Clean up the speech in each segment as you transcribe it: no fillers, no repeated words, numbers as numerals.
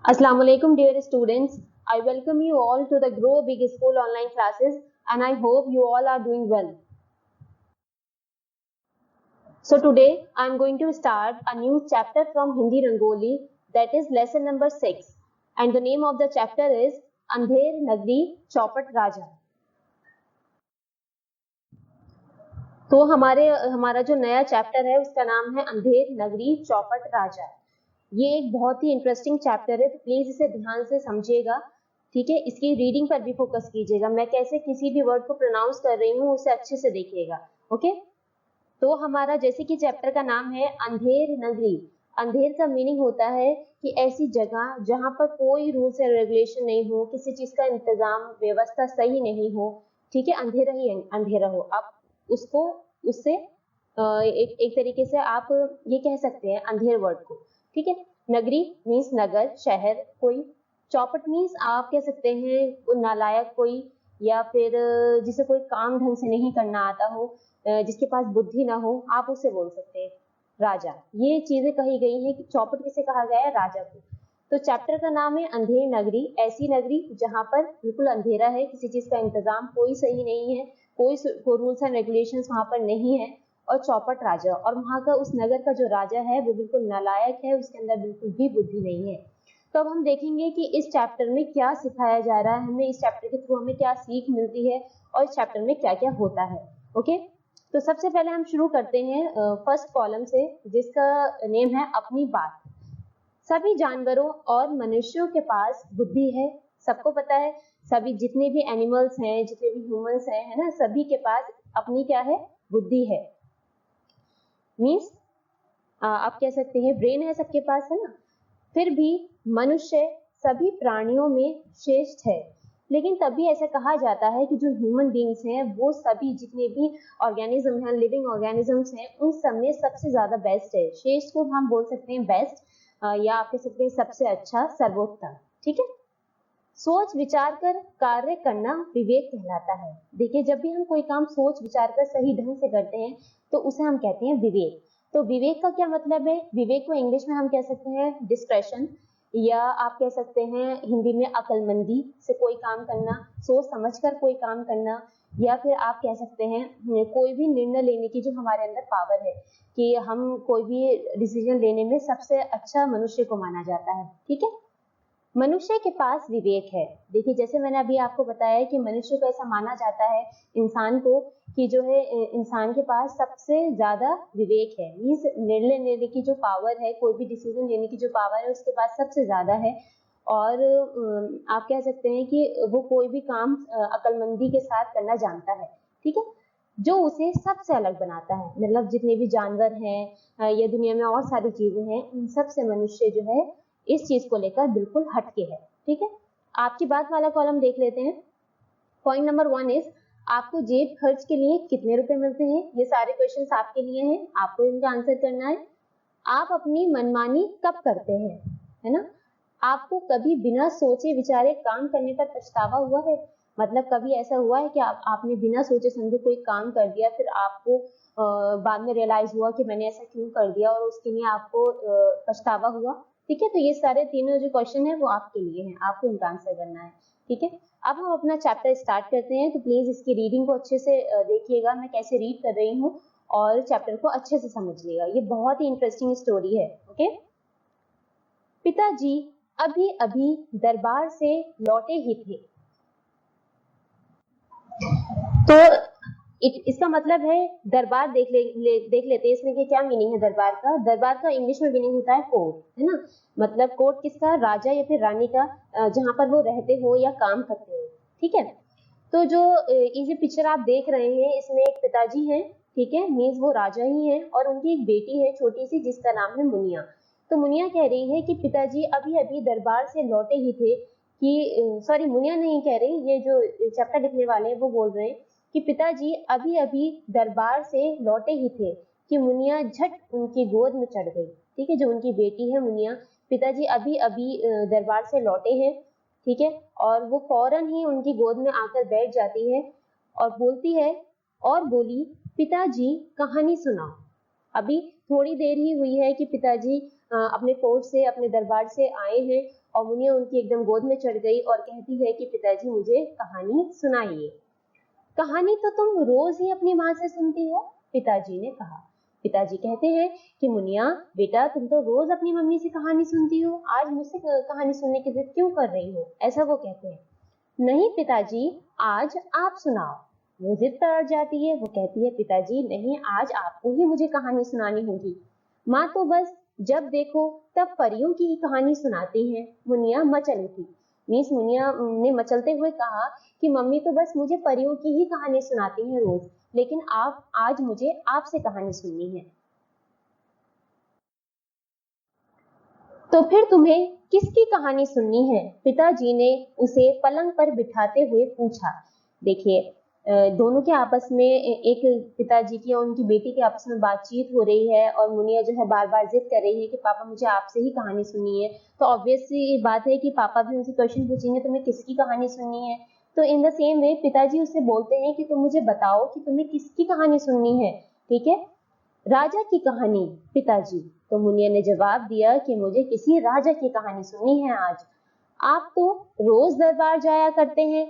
Assalamu alaikum dear students. I welcome you all to the Grow Big School online classes and I hope you all are doing well. So today I am going to start a new chapter from Hindi Rangoli, that is lesson number 6, and the name of the chapter is Andher Nagri Chaupat Raja. तो हमारा जो नया chapter है उसका नाम है अंधेर नगरी चौपट राजा। ये एक बहुत ही इंटरेस्टिंग चैप्टर है, तो प्लीज इसे ध्यान से समझिएगा, ठीक है। इसकी रीडिंग पर भी फोकस कीजिएगा, मैं कैसे किसी भी वर्ड को प्रोनाउंस कर रही हूँ उसे अच्छे से देखिएगा, ओके। तो हमारा जैसे कि चैप्टर का नाम है अंधेर नगरी। अंधेर का मीनिंग होता है कि ऐसी जगह जहां पर कोई रूल्स एंड रेगुलेशन नहीं हो, किसी चीज का इंतजाम व्यवस्था सही नहीं हो, ठीक है, अंधेरा ही अंधेरा हो। आप उसको उससे एक तरीके से आप ये कह सकते हैं अंधेर वर्ड को, ठीक है। नगरी मीन्स नगर, शहर कोई। चौपट मीन्स आप कह सकते हैं नालायक कोई, या फिर जिसे कोई काम ढंग से नहीं करना आता हो, जिसके पास बुद्धि ना हो, आप उसे बोल सकते हैं राजा। ये चीजें कही गई हैं कि चौपट किसे कहा गया है, राजा को। तो चैप्टर का नाम है अंधेर नगरी, ऐसी नगरी जहां पर बिल्कुल अंधेरा है, किसी चीज का इंतजाम कोई सही नहीं है, कोई रूल्स एंड रेगुलेशंस वहां पर नहीं है, और चौपट राजा, और वहां का उस नगर का जो राजा है वो बिल्कुल नालायक है, उसके अंदर बिल्कुल भी बुद्धि नहीं है। तो अब हम देखेंगे कि इस चैप्टर में क्या सिखाया जा रहा है, हमें इस चैप्टर के थ्रू हमें क्या सीख मिलती है और इस चैप्टर में क्या क्या होता है, ओके। तो सबसे पहले हम शुरू करते हैं फर्स्ट कॉलम से, जिसका नेम है अपनी बात। सभी जानवरों और मनुष्यों के पास बुद्धि है, सबको पता है, सभी जितने भी एनिमल्स हैं, जितने भी ह्यूमंस हैं, है ना, सभी के पास अपनी क्या है, बुद्धि है। मीन्स आप कह सकते हैं ब्रेन है सबके पास, है ना। फिर भी मनुष्य सभी प्राणियों में श्रेष्ठ है, लेकिन तभी ऐसा कहा जाता है कि जो ह्यूमन बींग्स हैं वो सभी जितने भी ऑर्गेनिज्म हैं, लिविंग ऑर्गेनिजम्स हैं, उन सब में सबसे ज्यादा बेस्ट है। श्रेष्ठ को हम बोल सकते हैं बेस्ट, या आप कह सकते हैं सबसे अच्छा, सर्वोत्तम, ठीक है। सोच विचार कर कार्य करना विवेक कहलाता है। देखिए, जब भी हम कोई काम सोच विचार कर सही ढंग से करते हैं तो उसे हम कहते हैं विवेक। तो विवेक का क्या मतलब है, विवेक को इंग्लिश में हम कह सकते हैं डिस्क्रेशन, या आप कह सकते हैं हिंदी में अक्लमंदी से कोई काम करना, सोच समझकर कोई काम करना, या फिर आप कह सकते हैं कोई भी निर्णय लेने की जो हमारे अंदर पावर है, कि हम कोई भी डिसीजन लेने में सबसे अच्छा मनुष्य को माना जाता है, ठीक है। मनुष्य के पास विवेक है। देखिए, जैसे मैंने अभी आपको बताया कि मनुष्य को ऐसा माना जाता है, इंसान को, कि जो है इंसान के पास सबसे ज्यादा विवेक है, मीन्स निर्णय लेने की जो पावर है, कोई भी डिसीजन लेने की जो पावर है उसके पास सबसे ज्यादा है। और आप कह सकते हैं कि वो कोई भी काम अक्लमंदी के साथ करना जानता है, ठीक है। जो उसे सबसे अलग बनाता है, मतलब जितने भी जानवर हैं या दुनिया में और सारी चीजें हैं, उन सब से मनुष्य जो है इस चीज को लेकर बिल्कुल हटके है, ठीक है। आपकी बात वाला कॉलम देख लेते हैं। पॉइंट नंबर 1 इज, आपको जेब खर्च के लिए कितने रुपए मिलते हैं। ये सारे क्वेश्चंस आपके लिए हैं, आपको इनका आंसर करना है। आप अपनी मनमानी कब करते हैं, है ना। आपको कभी बिना सोचे विचारे काम करने पर पछतावा हुआ है, मतलब कभी ऐसा हुआ है कि आपने बिना सोचे समझे कोई काम कर दिया, फिर आपको बाद में रियलाइज हुआ कि मैंने ऐसा क्यों कर दिया, और उसके लिए आपको पछतावा हुआ, ठीक है। तो ये सारे तीनों जो क्वेश्चन है वो आपके लिए हैं, आपको इनका आंसर करना है, ठीक है। अब हम अपना चैप्टर स्टार्ट करते हैं, तो प्लीज इसकी रीडिंग को अच्छे से देखिएगा, मैं कैसे रीड कर रही हूँ, और चैप्टर को अच्छे से समझिएगा, ये बहुत ही इंटरेस्टिंग स्टोरी है, ओके। पिताजी अभी अभी दरबार से लौटे ही थे। तो इसका मतलब है दरबार, देख लेते हैं इसमें कि क्या मीनिंग है दरबार का। दरबार का इंग्लिश में मीनिंग होता है कोर्ट, है ना। मतलब कोर्ट किसका, राजा या फिर रानी का, जहां पर वो रहते हो या काम करते हो, ठीक है। तो जो ये जो पिक्चर आप देख रहे हैं, इसमें एक पिताजी हैं, ठीक है, मीन्स वो राजा ही हैं, और उनकी एक बेटी है छोटी सी जिसका नाम है मुनिया। तो मुनिया कह रही है कि पिताजी अभी अभी दरबार से लौटे ही थे, कि सॉरी, मुनिया नहीं कह रही, ये जो चैप्टर लिखने वाले हैं वो बोल रहे हैं कि पिताजी अभी अभी दरबार से लौटे ही थे कि मुनिया झट उनकी गोद में चढ़ गई, ठीक है। जो उनकी बेटी है मुनिया, पिताजी अभी अभी दरबार से लौटे हैं, ठीक है, और वो फौरन ही उनकी गोद में आकर बैठ जाती है और बोलती है, और बोली, पिताजी कहानी सुनाओ। अभी थोड़ी देर ही हुई है कि पिताजी अपने कोर्ट से, अपने दरबार से आए हैं, और मुनिया उनकी एकदम गोद में चढ़ गई और कहती है कि पिताजी मुझे कहानी सुनाइए। कहानी तो तुम रोज ही अपनी माँ से सुनती हो, पिताजी ने कहा। पिताजी कहते हैं कि मुनिया बेटा तुम तो रोज अपनी मम्मी से कहानी सुनती हो, आज मुझसे कहानी सुनने की जिद क्यों कर रही हो, ऐसा वो कहते हैं। नहीं पिताजी, आज आप सुनाओ। वो जिद पर अड़ जाती है, वो कहती है पिताजी नहीं, आज आपको ही मुझे कहानी सुनानी होगी। माँ तो बस जब देखो तब परियों की ही कहानी सुनाती हैं। मुनिया मचल उठी। मीस मुनिया ने मचलते हुए कहा कि मम्मी तो बस मुझे परियों की ही कहानी सुनाती हैं रोज, लेकिन आप आज मुझे आपसे कहानी सुननी है। तो फिर तुम्हें किसकी कहानी सुननी है, पिताजी ने उसे पलंग पर बिठाते हुए पूछा। देखिए दोनों के आपस में एक पिताजी की और उनकी बेटी के आपस में बातचीत हो रही है और मुनिया जो है बार बार जिद कर रही है कि पापा मुझे आपसे ही कहानी सुननी है। तो ऑब्वियसली बात है कि पापा भी उनसे क्वेश्चन पूछेंगे तुम्हें किसकी कहानी सुननी है। तो इन द सेम वे पिताजी उससे बोलते हैं कि तुम मुझे बताओ कि तुम्हें किसकी कहानी सुननी है। ठीक है, राजा की कहानी पिताजी। तो मुनिया ने जवाब दिया कि मुझे किसी राजा की कहानी सुननी है आज। आप तो रोज दरबार जाया करते हैं,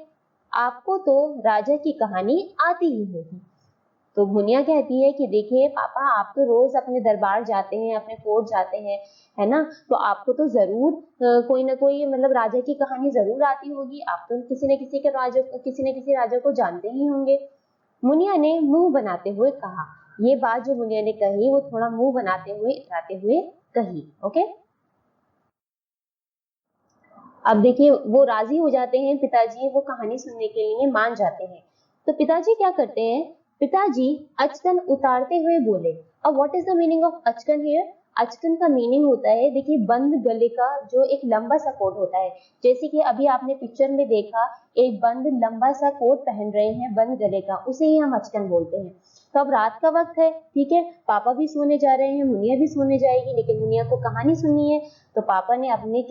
आपको तो राजा की कहानी आती ही होगी। तो मुनिया कहती है कि देखिए पापा आप तो रोज अपने दरबार जाते हैं, अपने कोर्ट जाते हैं, है ना, तो आपको तो जरूर कोई ना कोई मतलब राजा की कहानी जरूर आती होगी, आप तो किसी न किसी राजा को जानते ही होंगे। मुनिया ने मुंह बनाते हुए कहा। ये बात जो मुनिया ने कही वो थोड़ा मुंह बनाते हुए इतराते हुए कही। ओके, अब देखिए वो राजी हो जाते हैं, पिताजी वो कहानी सुनने के लिए मान जाते हैं। तो पिताजी क्या करते हैं, पिताजी अचकन उतारते हुए बोले। अब what is the meaning of achkan here? Achkan का मीनिंग होता है, देखिए बंद गले का जो एक लंबा सा कोट होता है, जैसे कि अभी आपने पिक्चर में देखा एक बंद लंबा सा कोट पहन रहे हैं बंद गले का, उसे ही हम अचकन बोलते हैं। तो अब रात का वक्त है, ठीक है, पापा भी सोने जा रहे हैं, मुनिया भी सोने जाएगी, लेकिन मुनिया को कहानी सुननी है। तो पापा ने अपने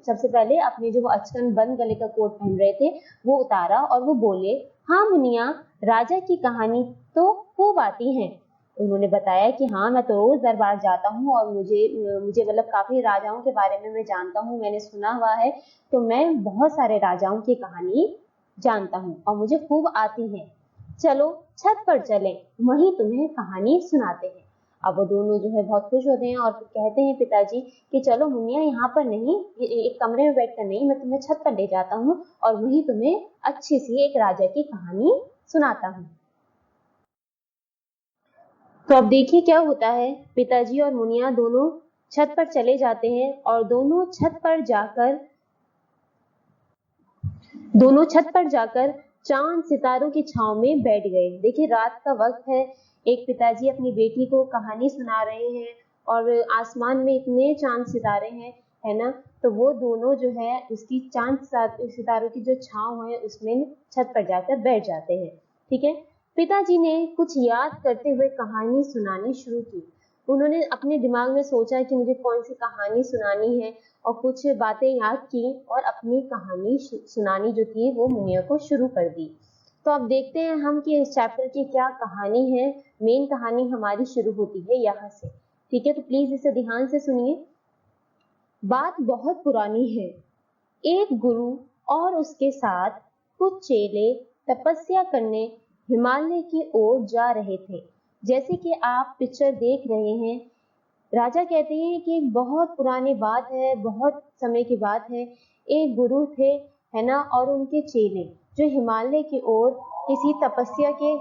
सबसे पहले अपने जो अचकन बंद गले का कोट पहन रहे थे वो उतारा और वो बोले, हाँ मुनिया, राजा की कहानी तो खूब आती है। उन्होंने बताया कि हाँ मैं तो रोज दरबार जाता हूँ और मुझे मुझे मतलब काफी राजाओं के बारे में मैं जानता हूँ, मैंने सुना हुआ है, तो मैं बहुत सारे राजाओं की कहानी जानता हूँ और मुझे खूब आती है। चलो छत पर चले, वहीं तुम्हें कहानी सुनाते हैं। अब वो दोनों जो है बहुत खुश होते हैं और कहते हैं पिताजी कि चलो मुनिया यहाँ पर नहीं, एक कमरे में बैठकर नहीं, मैं तुम्हें छत पर ले जाता हूँ और वहीं तुम्हें अच्छी सी एक राजा की कहानी सुनाता हूँ। तो अब देखिए क्या होता है, पिताजी और मुनिया दोनों छत पर चले जाते हैं और दोनों छत पर जाकर चांद सितारों की छांव में बैठ गए। देखिए रात का वक्त है, एक पिताजी अपनी बेटी को कहानी सुना रहे हैं और आसमान में इतने चांद सितारे हैं, है ना, तो वो दोनों जो है उसकी चांद सितारों की जो छांव है उसमें छत पर जाकर बैठ जाते हैं। ठीक है, पिताजी ने कुछ याद करते हुए कहानी सुनानी शुरू की। उन्होंने अपने दिमाग में सोचा कि मुझे कौन सी कहानी सुनानी है और कुछ बातें याद की और अपनी कहानी सुनानी जो थी वो मुनिया को शुरू कर दी। तो अब देखते हैं हम कि इस चैप्टर की क्या कहानी है। मेन कहानी हमारी शुरू होती है यहाँ से। ठीक है, तो प्लीज इसे ध्यान से सुनिए। बात बहुत पुरानी है। एक गुरु और उसके साथ कुछ चेले तपस्या करने हिमालय की ओर जा रहे थे। जैसे कि आप पिक्चर देख रहे हैं, राजा कहते हैं कि एक बहुत पुरानी बात है, बहुत समय की बात है। एक गुरु थे, है ना, और उनके चेले जो हिमालय की ओर किसी तपस्या के,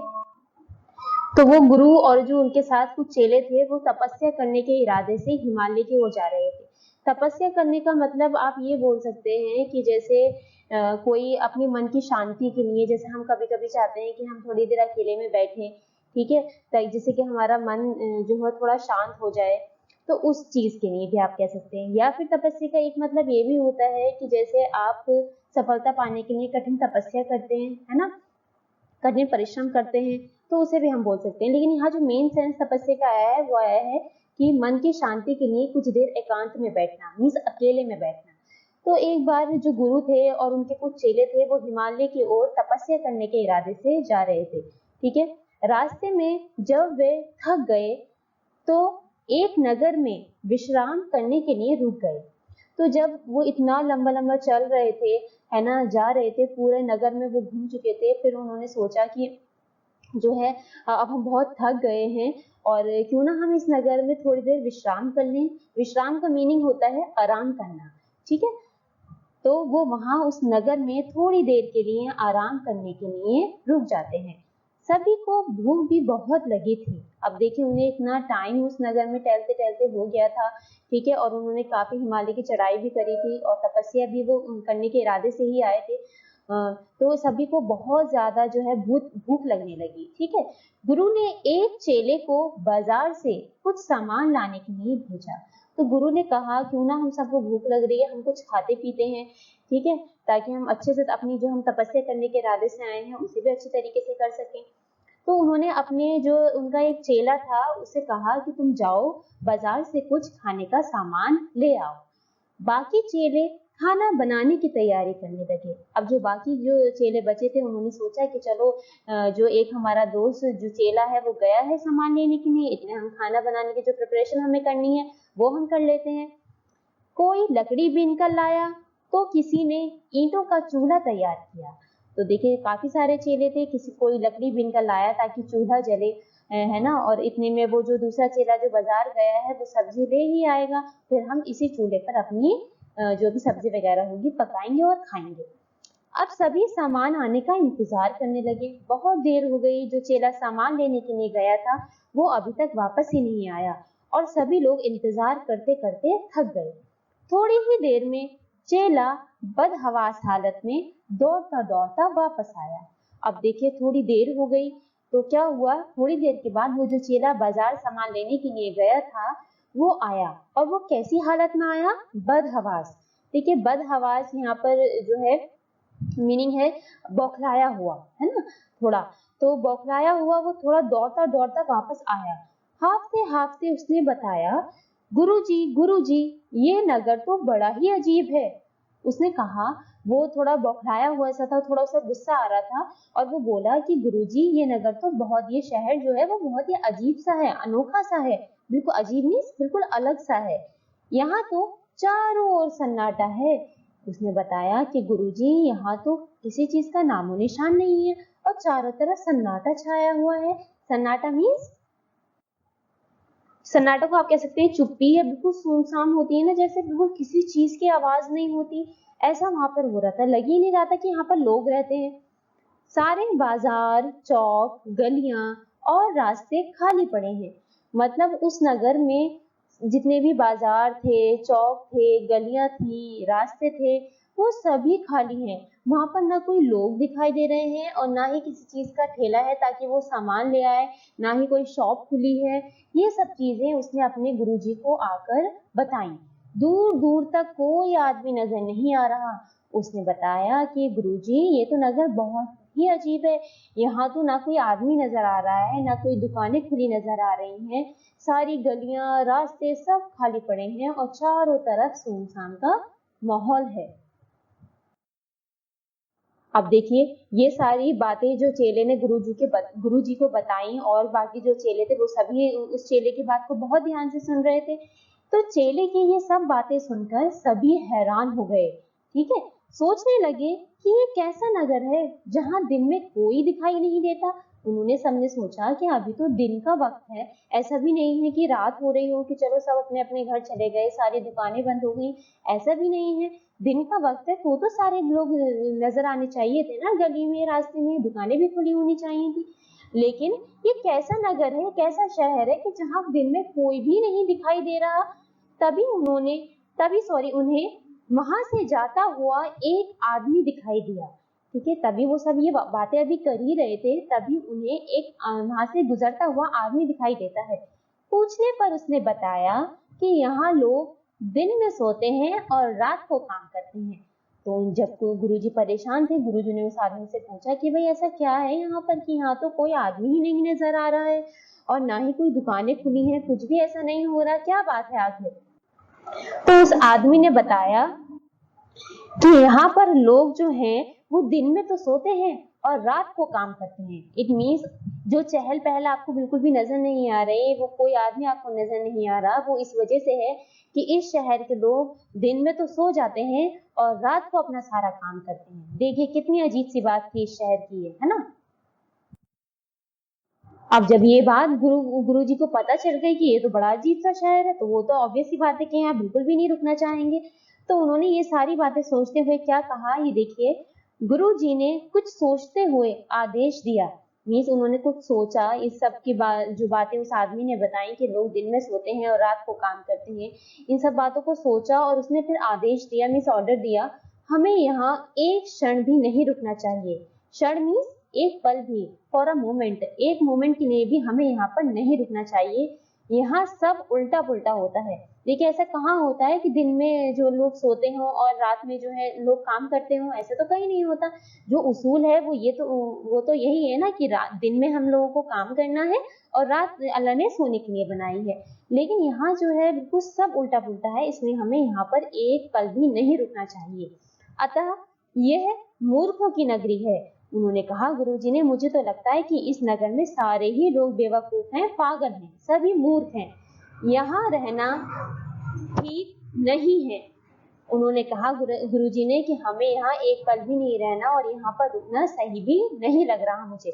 तो वो गुरु और जो उनके साथ कुछ चेले थे वो तपस्या करने के इरादे से हिमालय की ओर जा रहे थे। तपस्या करने का मतलब आप ये बोल सकते हैं कि जैसे कोई अपनी मन की शांति के लिए, जैसे हम कभी कभी चाहते हैं कि हम थोड़ी देर अकेले में बैठे, ठीक है, जिससे कि हमारा मन जो है थोड़ा शांत हो जाए, तो उस चीज के लिए भी आप कह सकते हैं। या फिर तपस्या का एक मतलब ये भी होता है कि जैसे आप सफलता पाने के लिए कठिन तपस्या करते हैं, है ना, कठिन परिश्रम करते हैं, तो उसे भी हम बोल सकते हैं। लेकिन यहाँ जो मेन सेंस तपस्या का आया है वो आया है कि मन की शांति के लिए कुछ देर एकांत में बैठना, मीन्स अकेले में बैठना। तो एक बार जो गुरु थे और उनके कुछ चेले थे वो हिमालय की ओर तपस्या करने के इरादे से जा रहे थे। ठीक है, रास्ते में जब वे थक गए तो एक नगर में विश्राम करने के लिए रुक गए। तो जब वो इतना लंबा लंबा चल रहे थे, है ना, जा रहे थे, पूरे नगर में वो घूम चुके थे, फिर उन्होंने सोचा कि जो है अब हम बहुत थक गए हैं और क्यों ना हम इस नगर में थोड़ी देर विश्राम कर लें। विश्राम का मीनिंग होता है आराम करना, ठीक है। तो वो वहां उस नगर में थोड़ी देर के लिए आराम करने के लिए रुक जाते हैं। सभी को भूख भी बहुत लगी थी। अब देखिए उन्हें इतना टाइम उस नगर में टहलते टहलते हो गया था, ठीक है, और उन्होंने काफी हिमालय की चढ़ाई भी करी थी और तपस्या भी वो करने के इरादे से ही आए थे। तो सभी को बहुत ज्यादा जो है भूख लगने लगी, ठीक है। गुरु ने एक चेले को बाजार से कुछ सामान लाने के लिए भेजा। तो गुरु ने कहा क्यों ना हम सबको भूख लग रही है, हम कुछ खाते पीते हैं, ठीक है, ताकि हम अच्छे से अपनी जो हम तपस्या करने के इरादे से आए हैं उसे भी अच्छे तरीके से कर सकें। तो उन्होंने अपने जो उनका एक चेला था उसे कहा कि तुम जाओ बाजार से कुछ खाने का सामान ले आओ। बाकी चेले खाना बनाने की तैयारी करने लगे। अब जो बाकी जो चेले बचे थे उन्होंने सोचा कि चलो जो एक हमारा दोस्त जो चेला है वो गया है सामान लेने के लिए, इतने हम खाना बनाने की जो प्रिपरेशन हमें करनी है वो हम कर लेते हैं। कोई लकड़ी बीन कर लाया तो किसी ने ईंटों का चूल्हा तैयार किया। तो देखिए काफी सारे चेले थे, किसी कोई लकड़ी बीन कर लाया ताकि चूल्हा जले, है ना, और इतने में वो जो दूसरा चेला जो बाजार गया है वो सब्जी ले ही आएगा, फिर हम इसी चूल्हे पर अपनी जो भी सब्जी वगैरह होगी पकाएंगे और खाएंगे। अब सभी सामान आने का इंतजार करने लगे। बहुत देर हो गई, जो चेला सामान लेने के लिए गया था वो अभी तक वापस ही नहीं आया और सभी लोग इंतजार करते करते थक गए। थोड़ी ही देर में चेला बदहवास हालत में दौड़ता दौड़ता वापस आया। अब देखिए थोड़ी देर हो गई तो क्या हुआ, थोड़ी देर के बाद वो जो चेला बाजार सामान लेने के लिए गया था वो आया, और वो कैसी हालत में आया, बदहवास। देखिए बदहवास यहाँ पर जो है मीनिंग है बौखलाया हुआ, है ना, थोड़ा। तो बौखलाया हुआ वो थोड़ा दौड़ता दौड़ता वापस आया। हाफते हाफते उसने बताया, गुरुजी, ये नगर तो बड़ा ही अजीब है। उसने कहा, वो थोड़ा बौखलाया हुआ सा था, थोड़ा सा गुस्सा आ रहा था और वो बोला कि गुरुजी ये नगर तो बहुत, ये शहर जो है वो बहुत ही अजीब सा है, अनोखा सा है। बिल्कुल अजीब नहीं, बिल्कुल अलग सा है। यहाँ तो चारों ओर सन्नाटा है। उसने बताया कि गुरुजी यहाँ तो किसी चीज का नामो निशान नहीं है और चारों तरफ सन्नाटा छाया हुआ है। सन्नाटा मीन्स, सन्नाटा को आप कह सकते हैं चुप्पी है, बिल्कुल सुनसान होती है ना, जैसे बिल्कुल किसी चीज की आवाज नहीं होती, ऐसा वहां पर हो रहा था। लग ही नहीं रहा था कि यहाँ पर लोग रहते हैं। सारे बाजार, चौक, गलियां और रास्ते खाली पड़े हैं। मतलब उस नगर में जितने भी बाजार थे, चौक थे, गलियां थी, रास्ते थे, वो सभी खाली हैं। वहां पर ना कोई लोग दिखाई दे रहे हैं और ना ही किसी चीज का ठेला है ताकि वो सामान ले आए, ना ही कोई शॉप खुली है। ये सब चीजें उसने अपने गुरुजी को आकर बताई। दूर दूर तक कोई आदमी नजर नहीं आ रहा। उसने बताया कि गुरुजी ये तो नगर बहुत ही अजीब है। यहाँ तो ना कोई आदमी नजर आ रहा है, ना कोई दुकानें खुली नजर आ रही हैं। सारी गलियां, रास्ते सब खाली पड़े हैं और चारों तरफ सुनसान का माहौल है। अब देखिए ये सारी बातें जो चेले ने गुरुजी को बताई और बाकी जो चेले थे वो सभी उस चेले की बात को बहुत ध्यान से सुन रहे थे। तो चेले की ये सब बातें सुनकर सभी हैरान हो गए, ठीक है। सोचने लगे कि ये कैसा नगर है जहाँ दिन में कोई दिखाई नहीं देता। उन्होंने सबने सोचा कि अभी तो दिन का वक्त है, ऐसा भी नहीं है कि रात हो रही हो कि चलो सब अपने अपने घर चले गए, सारी दुकानें बंद हो गई, ऐसा भी नहीं है। दिन का वक्त है तो सारे लोग नजर आने चाहिए थे ना, गली में, रास्ते में, दुकानें भी खुली होनी चाहिए थी। लेकिन ये कैसा नगर है, कैसा शहर है कि जहाँ दिन में कोई भी नहीं दिखाई दे रहा। उन्हें वहां से जाता हुआ एक आदमी दिखाई दिया, ठीक है। तभी वो सब ये बातें अभी कर ही रहे थे, तभी उन्हें एक वहां से गुजरता हुआ आदमी दिखाई देता है। पूछने पर उसने बताया कि यहाँ लोग दिन में सोते हैं और रात को काम करते हैं। तो जब गुरुजी परेशान थे, गुरुजी ने उस आदमी से पूछा कि भाई ऐसा क्या है यहाँ पर कि यहाँ तो कोई आदमी ही नहीं नजर आ रहा है और ना ही कोई दुकानें खुली हैं, कुछ भी ऐसा नहीं हो रहा, क्या बात है आखिर। तो उस आदमी ने बताया कि यहाँ पर लोग जो हैं वो दिन में तो सोते हैं और रात को काम करते हैं। इट मीन्स जो चहल पहल आपको बिल्कुल भी नजर नहीं आ रही, वो कोई आदमी आपको नजर नहीं आ रहा, वो इस वजह से है कि इस शहर के लोग दिन में तो सो जाते हैं और रात को अपना सारा काम करते हैं। देखिए कितनी अजीब सी बात थी इस शहर की, है ना। अब जब ये बात गुरु जी को पता चल गई कि ये तो बड़ा अजीब सा शहर है, तो वो तो ऑब्वियस सी बात है कि यहाँ बिल्कुल भी नहीं रुकना चाहेंगे। तो उन्होंने ये सारी बातें सोचते हुए क्या कहा, ये देखिए, गुरु जी ने कुछ सोचते हुए आदेश दिया। मीन्स उन्होंने कुछ सोचा, इस सब की जो बातें उस आदमी ने बताई कि लोग दिन में सोते हैं और रात को काम करते हैं, इन सब बातों को सोचा और उसने फिर आदेश दिया, मीन्स ऑर्डर दिया, हमें यहाँ एक क्षण भी नहीं रुकना चाहिए। क्षण मीन्स एक पल भी, फॉर अ मोमेंट, एक मोमेंट के लिए भी हमें यहाँ पर नहीं रुकना चाहिए। यहाँ सब उल्टा पुल्टा होता है। देखिए ऐसा कहाँ होता है कि दिन में जो लोग सोते हो और रात में जो है लोग काम करते हो, ऐसा तो कहीं नहीं होता। जो उसूल है वो तो यही है ना कि दिन में हम लोगों को काम करना है और रात अल्लाह ने सोने के लिए बनाई है। लेकिन यहाँ जो है बिल्कुल सब उल्टा पुल्टा है, इसलिए हमें यहाँ पर एक पल भी नहीं रुकना चाहिए। अतः यह मूर्खों की नगरी है। उन्होंने कहा, गुरुजी ने, मुझे तो लगता है कि इस नगर में सारे ही लोग बेवकूफ हैं, पागल हैं, सभी मूर्ख हैं, यहाँ रहना ठीक नहीं है। उन्होंने कहा गुरुजी ने कि हमें यहाँ एक पल भी नहीं रहना और यहाँ पर रुकना सही भी नहीं लग रहा मुझे।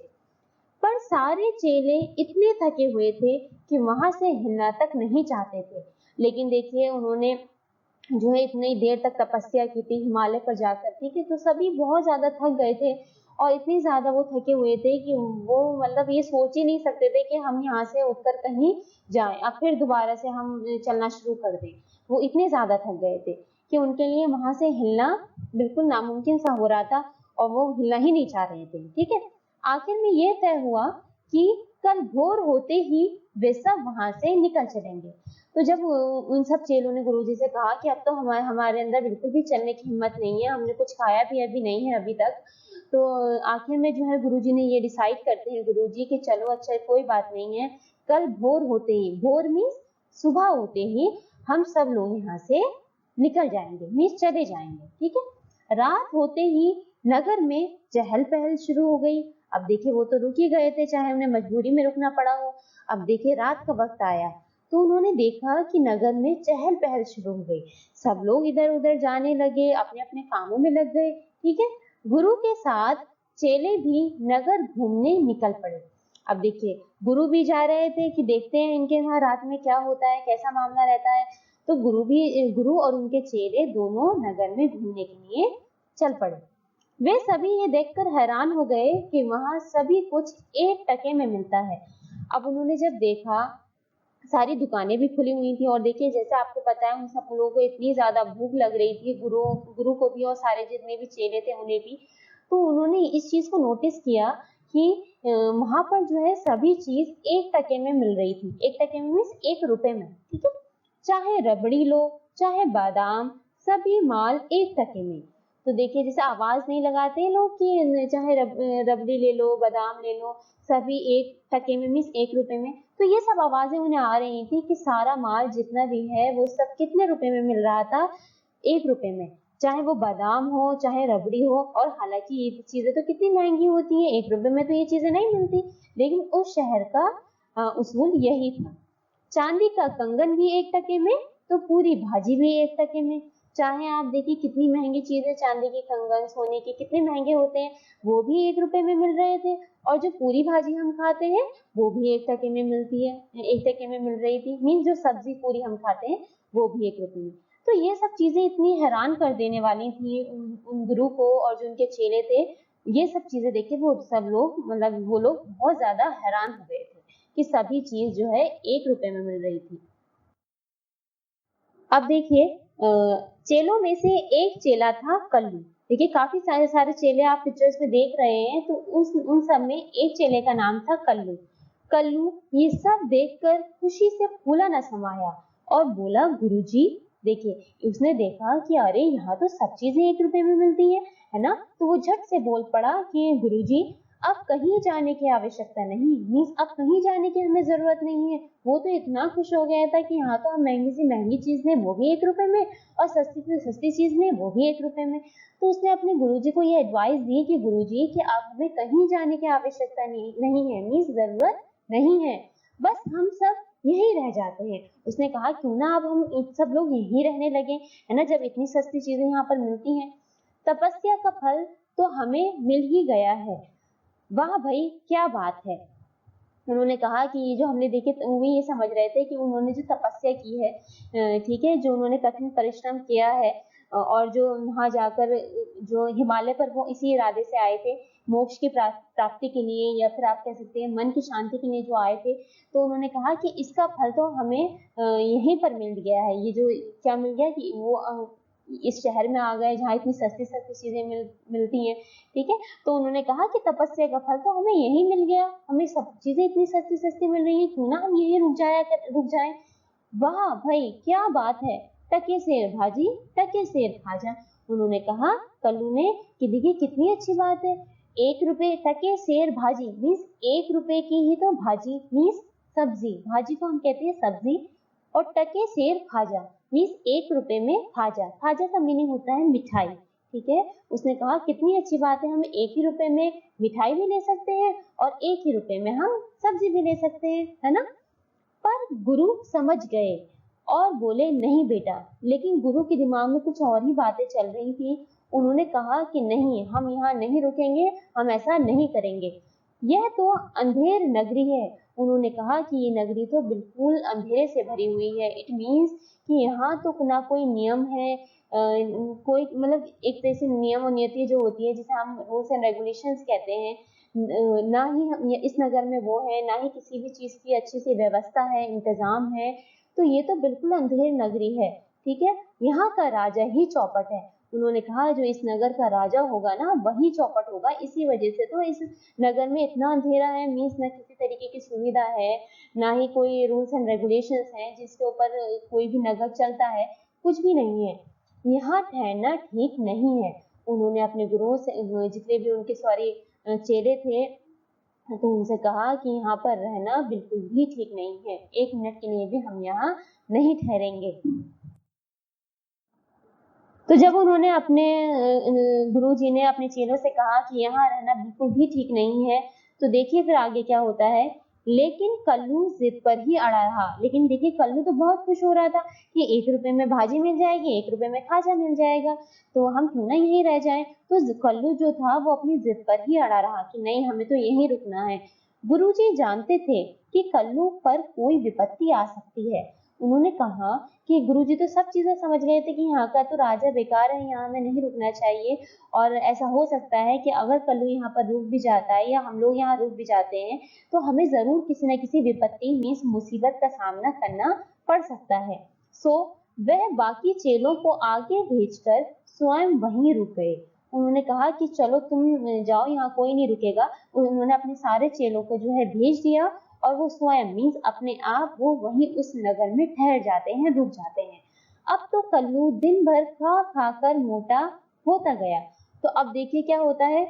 पर सारे चेले इतने थके हुए थे कि वहां से हिलना तक नहीं चाहते थे। लेकिन देखिए उन्होंने जो है इतनी देर तक तपस्या की थी हिमालय पर जाकर, ठीक है, तो सभी बहुत ज्यादा थक गए थे और इतनी ज्यादा वो थके हुए थे कि वो मतलब ये सोच ही नहीं सकते थे कि हम यहाँ से उठकर कहीं जाएं, अब फिर दोबारा से हम चलना शुरू कर दें। वो इतने ज्यादा थक गए थे कि उनके लिए वहां से हिलना बिल्कुल नामुमकिन सा हो रहा था और वो हिलना ही नहीं चाह रहे थे। ठीक है, आखिर में ये तय हुआ कि कल भोर होते ही वे सब वहां से निकल चलेंगे। तो जब उन सब चेलों ने गुरुजी से कहा कि अब तो हमारे अंदर बिल्कुल भी चलने की हिम्मत नहीं है, हमने कुछ खाया पिया भी नहीं है अभी तक, तो आखिर में जो है गुरुजी ने ये डिसाइड करते हैं गुरुजी कि चलो अच्छा कोई बात नहीं है, कल भोर होते ही, भोर मीन्स सुबह होते ही हम सब लोग यहाँ से निकल जाएंगे, मीन्स चले जाएंगे। ठीक है, रात होते ही नगर में चहल पहल शुरू हो गई। अब देखिए वो तो रुक ही गए थे, चाहे उन्हें मजबूरी में रुकना पड़ा हो। अब देखिए रात का वक्त आया तो उन्होंने देखा कि नगर में चहल पहल शुरू हो गई, सब लोग इधर उधर जाने लगे, अपने अपने कामों में लग गए। ठीक है, गुरु के साथ चेले भी नगर घूमने निकल पड़े। अब देखिए गुरु भी जा रहे थे कि देखते हैं इनके वहां रात में क्या होता है, कैसा मामला रहता है। तो गुरु और उनके चेले दोनों नगर में घूमने के लिए चल पड़े। वे सभी ये देखकर हैरान हो गए कि वहां सभी कुछ एक टके में मिलता है। अब उन्होंने जब देखा सारी दुकानें भी खुली हुई थी और देखिए जैसे आपको पता है उन सब लोगों को इतनी ज्यादा भूख लग रही थी, गुरु को भी और सारे जितने भी चेले थे उन्हें भी। तो उन्होंने इस चीज को नोटिस किया कि वहां पर जो है सभी चीज एक टके में मिल रही थी। एक टके में मीन्स 1 रुपए में। ठीक है, चाहे रबड़ी लो चाहे बादाम, सभी माल 1 टके में। तो देखिए जैसे आवाज नहीं लगाते लोग कि चाहे रबड़ी ले लो बादाम ले लो, सभी 1 टके में मीन्स 1 रुपए में। तो ये सब आवाजें उन्हें आ रही थी कि सारा माल जितना भी है वो सब कितने रुपए में मिल रहा था, 1 रुपए में, चाहे वो बादाम हो चाहे रबड़ी हो। और हालांकि ये चीजें तो कितनी महंगी होती है, 1 रुपए में तो ये चीजें नहीं मिलती, लेकिन उस शहर का उसूल यही था। चांदी का कंगन भी 1 टके में, तो पूरी भाजी भी 1 टके में। चाहे आप देखिए कितनी महंगी चीजें, चांदी की कंगन सोने के कितने महंगे होते हैं, वो भी 1 रुपए में मिल रहे थे। और जो पूरी भाजी हम खाते हैं वो भी 1 टके में मिलती है, 1 टके में मिल रही थी। मीन्स जो सब्जी पूरी हम खाते हैं वो भी 1 रुपए में। तो ये सब चीजें इतनी हैरान कर देने वाली थी उन गुरु को और जो उनके चेले थे। ये सब चीजें देखे वो सब लोग मतलब वो लोग बहुत ज्यादा हैरान हो गए थे कि सभी चीज जो है 1 रुपए में मिल रही थी। अब देखिए चेलों में से एक चेला था कल्लू। देखिए काफी सारे सारे चेले आप पिक्चर्स में देख रहे हैं, तो उन सब में एक चेले का नाम था कल्लू। कल्लू ये सब देखकर खुशी से फूला न समाया और बोला, गुरुजी देखिए, उसने देखा कि अरे यहाँ तो सब चीजें 1 रुपए में मिलती है ना। तो वो झट से बोल पड़ा कि गुरुजी अब कहीं जाने की आवश्यकता नहीं, मीन्स अब कहीं जाने की हमें जरूरत नहीं है। वो तो इतना खुश हो गया था कि यहाँ तो हम महंगी से महंगी चीज लें वो भी 1 रुपए में, और सस्ती से सस्ती चीज लें वो भी 1 रुपए में। तो उसने अपने गुरुजी को ये एडवाइस दी कि गुरुजी कि अब हमें कहीं जाने की आवश्यकता नहीं है, मीन्स जरूरत नहीं है, बस हम सब यही रह जाते हैं। उसने कहा क्यों ना अब हम सब लोग यही रहने लगे, है ना, जब इतनी सस्ती चीजें यहाँ पर मिलती हैं। तपस्या का फल तो हमें मिल ही गया है। वाह भाई क्या बात है। उन्होंने कहा कि ये जो हमने देखे तो वो ये समझ रहे थे कि उन्होंने जो तपस्या की है, ठीक है, जो उन्होंने कठिन परिश्रम किया है, और जो वहां जाकर जो हिमालय पर वो इसी इरादे से आए थे, मोक्ष की प्राप्ति के लिए, या फिर आप कह सकते हैं मन की शांति के लिए जो आए थे, तो उन्होंने कहा कि इसका फल तो हमें यहीं पर मिल गया है। ये जो क्या मिल गया कि वो इस शहर में आ गए जहाँ इतनी सस्ती सस्ती चीजें मिलती हैं, ठीक है। तो उन्होंने कहा कि तपस्या का फल तो हमें यही मिल गया, हमें सब चीजें इतनी सस्ती सस्ती मिल रही है, क्यों ना हम यही रुक जाए। वाह भाई क्या बात है, टके सेर भाजी टके सेर खाजा। उन्होंने कहा कल्लू ने कि देखिए कितनी अच्छी बात है, 1 रुपए टके सेर भाजी मीन्स 1 रुपए की ही तो भाजी मीन्स सब्जी, भाजी को हम कहते हैं सब्जी, और टके सेर खाजा मीन्स 1 रुपए में खाजा, खाजा का मीनिंग होता है मिठाई, ठीक है। उसने कहा कितनी अच्छी बात है, हम 1 ही रुपए में मिठाई भी ले सकते हैं और 1 ही रुपए में हम सब्जी भी ले सकते हैं, है ना। पर गुरु समझ गए और बोले नहीं बेटा, लेकिन गुरु के दिमाग में कुछ और ही बातें चल रही थी। उन्होंने कहा कि नहीं, हम यहाँ नहीं रुकेंगे, हम ऐसा नहीं करेंगे, यह तो अंधेर नगरी है। उन्होंने कहा कि ये नगरी तो बिल्कुल अंधेरे से भरी हुई है, इट मीन्स कि यहाँ तो ना कोई नियम है, कोई मतलब एक तरह से नियम और नियति जो होती है जिसे हम रूल्स एंड रेगुलेशंस कहते हैं, ना ही हम इस नगर में वो है, ना ही किसी भी चीज की अच्छी सी व्यवस्था है, इंतजाम है। तो ये तो बिल्कुल अंधेर नगरी है, ठीक है। यहाँ का राजा ही चौपट है। उन्होंने कहा जो इस नगर का राजा होगा ना वही चौपट होगा, इसी वजह से तो इस नगर में इतना अंधेरा है, मीन्स न किसी तरीके की सुविधा है, ना ही कोई रूल्स एंड रेगुलेशंस हैं जिसके ऊपर कोई भी नगर चलता है, कुछ भी नहीं है, यहाँ ठहरना ठीक नहीं है। उन्होंने अपने गुरुओं से, जितने भी उनके सॉरी चेले थे, तो उनसे कहा कि यहाँ पर रहना बिल्कुल भी ठीक नहीं है, 1 मिनट के लिए भी हम यहाँ नहीं ठहरेंगे। तो जब उन्होंने अपने गुरुजी ने अपने चेलों से कहा कि यहाँ रहना बिल्कुल भी ठीक नहीं है, तो देखिए फिर आगे क्या होता है। लेकिन कल्लू जिद पर ही अड़ा रहा। लेकिन देखिए कल्लू तो बहुत खुश हो रहा था कि 1 रुपए में भाजी मिल जाएगी, 1 रुपए में खाजा मिल जाएगा, तो हम क्यों ना यहीं रह जाएं। तो कल्लू जो था वो अपनी जिद पर ही अड़ा रहा कि नहीं, हमें तो यहीं रुकना है। गुरुजी जानते थे कि कल्लू पर कोई विपत्ति आ सकती है। उन्होंने कहा कि गुरुजी तो सब चीजें समझ गए थे कि यहाँ का तो राजा बेकार है, यहाँ हमें नहीं रुकना चाहिए, और ऐसा हो सकता है कि अगर कल्लू यहाँ पर रुक भी जाता है या हम लोग यहाँ रुक भी जाते हैं तो हमें जरूर किसी न किसी विपत्ति मीन्स मुसीबत का सामना करना पड़ सकता है। सो वह बाकी चेलों को आगे भेजकर स्वयं वहीं रुक गए। उन्होंने कहा कि चलो तुम जाओ, यहाँ कोई नहीं रुकेगा। उन्होंने अपने सारे चेलों को जो है भेज दिया और वो स्वयं मीन्स अपने आप वो वहीं उस नगर में ठहर जाते हैं, रुक जाते हैं। अब तो कल्लू दिन भर खा खा कर मोटा होता गया। तो अब देखिए क्या होता है।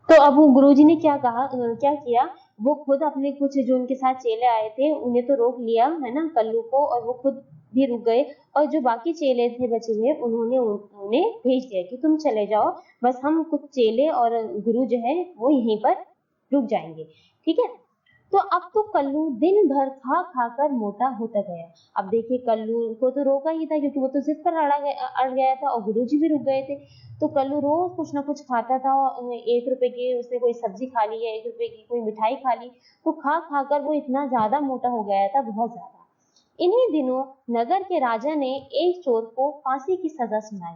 तो अब वो गुरुजी ने क्या कहा, क्या किया, वो खुद अपने कुछ जो उनके साथ चेले आए थे उन्हें तो रोक लिया, है ना, कल्लू को, और वो खुद भी रुक गए, और जो बाकी चेले थे बचे हुए उन्होंने उन्हें भेज दिया कि तुम चले जाओ, बस हम कुछ चेले और गुरु जो है वो यहीं पर रुक जाएंगे, ठीक है। तो अब तो कल्लू दिन भर खा खा कर मोटा होता गया। अब देखिए कल्लू को तो रोका ही था क्योंकि वो तो जिद पर अड़ गया था और गुरुजी भी रुक गए थे। तो कल्लू रोज कुछ ना कुछ खाता था, 1 रुपए की उसने कोई सब्जी खा ली या 1 रुपए की कोई मिठाई खा ली, तो खा खा कर वो इतना ज्यादा मोटा हो गया था, बहुत ज्यादा। इन्हीं दिनों नगर के राजा ने एक चोर को फांसी की सजा सुनाई।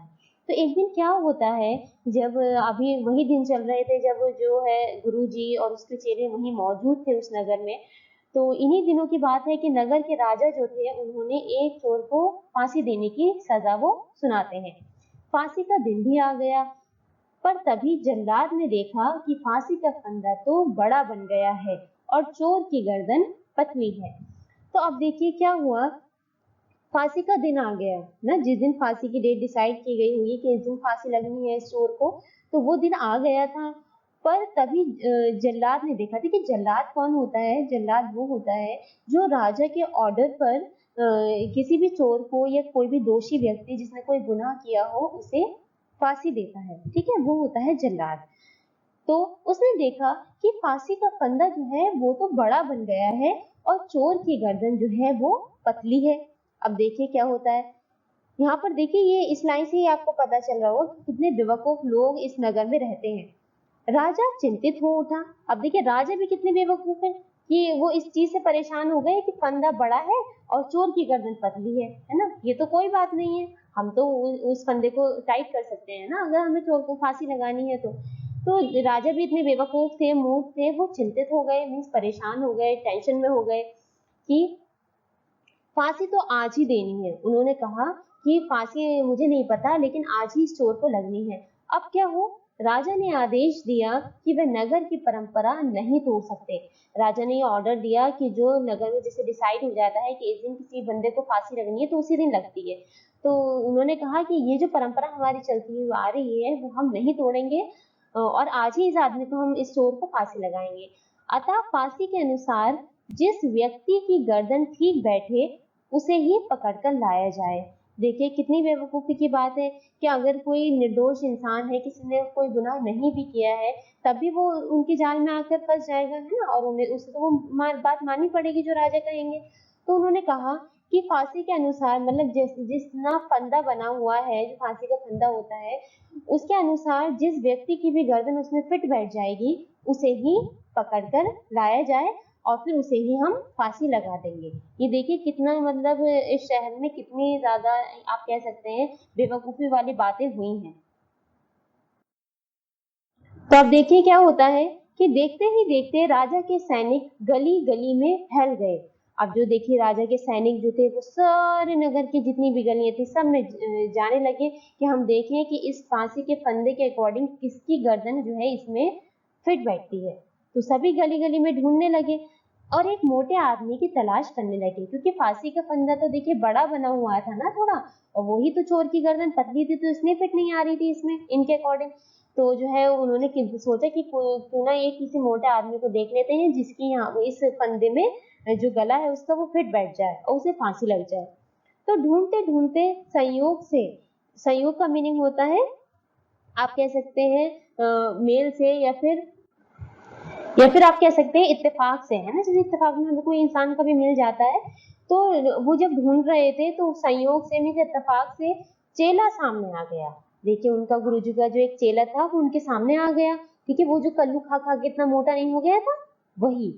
तो एक दिन क्या होता है, जब अभी वही दिन चल रहे थे जब जो है गुरुजी और उसके चेले वहीं मौजूद थे उस नगर में। तो इन्हीं दिनों की बात है कि नगर के राजा जो थे उन्होंने एक चोर को फांसी देने की सजा वो सुनाते हैं। फांसी का दिन भी आ गया, पर तभी जल्लाद ने देखा कि फांसी का फंदा तो बड़ा बन गया है और चोर की गर्दन पतली है। तो अब देखिए क्या हुआ, फांसी का दिन आ गया ना, जिस दिन फांसी की डेट डिसाइड की गई हुई कि इस दिन फांसी लगनी है इस चोर को, तो वो दिन आ गया था। पर तभी जल्लाद ने देखा थी कि जल्लाद कौन होता है। जल्लाद वो होता है जो राजा के ऑर्डर पर किसी भी चोर को या कोई भी दोषी व्यक्ति जिसने कोई गुनाह किया हो उसे फांसी देता है, ठीक है, वो होता है जल्लाद। तो उसने देखा कि फांसी का फंदा जो है वो तो बड़ा बन गया है और चोर की गर्दन जो है वो पतली है। अब देखिए क्या होता है यहाँ पर। देखिए ये इस लाइन से ही आपको पता चल रहा होगा कि कितने बेवकूफ लोग इस नगर में रहते हैं। राजा चिंतित हो उठा। अब देखिए राजा भी कितने बेवकूफ है कि वो इस चीज से परेशान हो गए कि फंदा बड़ा है और चोर की गर्दन पतली है ना, ये तो कोई बात नहीं है, हम तो उस फंदे को टाइट कर सकते हैं ना अगर हमें चोर को फांसी लगानी है तो राजा भी इतने बेवकूफ थे, मूर्ख थे, वो चिंतित हो गए, मीन्स परेशान हो गए, टेंशन में हो गए कि फांसी तो आज ही देनी है। उन्होंने कहा कि फांसी मुझे नहीं पता लेकिन आज ही इस चोर को लगनी है। अब क्या हो, राजा ने आदेश दिया कि वे नगर की परंपरा नहीं तोड़ सकते। राजा ने ऑर्डर दिया कि जो नगर में जैसे डिसाइड हो जाता है कि इस दिन किसी बंदे को फांसी लगनी है तो उसी दिन लगती है। तो उन्होंने कहा कि ये जो परंपरा हमारी चलती हुई आ रही है वो हम नहीं तोड़ेंगे और आज ही इस आदमी को हम इस चोर को फांसी लगाएंगे। अतः फांसी के अनुसार जिस व्यक्ति की गर्दन ठीक बैठे उसे ही पकड़कर लाया जाए। देखिए कितनी बेवकूफी की बात है कि अगर कोई निर्दोष इंसान है, किसी ने कोई गुनाह नहीं भी किया है, तब भी वो उनकी जाल में आकर फंस जाएगा, है ना, और उन्हें उसे तो वो बात माननी पड़ेगी जो राजा कहेंगे। तो उन्होंने कहा कि फांसी के अनुसार मतलब जितना फंदा बना हुआ है, जो फांसी का फंदा होता है, उसके अनुसार जिस व्यक्ति की भी गर्दन उसमें फिट बैठ जाएगी उसे ही पकड़कर लाया जाए और फिर उसे ही हम फांसी लगा देंगे। ये देखिए कितना मतलब इस शहर में कितनी ज्यादा आप कह सकते हैं बेवकूफी वाली बातें हुई हैं। तो अब देखिए क्या होता है कि देखते ही देखते राजा के सैनिक गली गली में फैल गए। अब जो देखिए राजा के सैनिक जो थे वो सारे नगर की जितनी भी गलियां थी सब में जाने लगे कि हम देखें कि इस फांसी के फंदे के अकॉर्डिंग किसकी गर्दन जो है इसमें फिट बैठती है। तो सभी गली गली में ढूंढने लगे और एक मोटे आदमी की तलाश करने लगे, क्योंकि फांसी का फंदा तो देखिए बड़ा बना हुआ था ना थोड़ा, और वही तो चोर की गर्दन पतली थी तो इसलिए फिट नहीं आ रही थी इसमें इनके अकॉर्डिंग। तो जो है उन्होंने सोचा कि क्यों ना एक किसी मोटे आदमी को देख लेते हैं जिसकी यहाँ इस फंदे में जो गला है उसका वो फिट बैठ जाए और उसे फांसी लग जाए। तो ढूंढते ढूंढते संयोग से, संयोग का मीनिंग होता है आप कह सकते हैं मेल से या फिर आप कह सकते हैं इत्तेफाक से, है ना, जैसे इत्तेफाक में हमें कोई इंसान कभी मिल जाता है तो वो जब ढूंढ रहे थे तो संयोग से मीन्स इत्तेफाक से चेला सामने आ गया। देखिए उनका गुरुजी का जो एक चेला था वो उनके सामने आ गया, ठीक है, वो जो कल्लू खा खा के इतना मोटा नहीं हो गया था वही।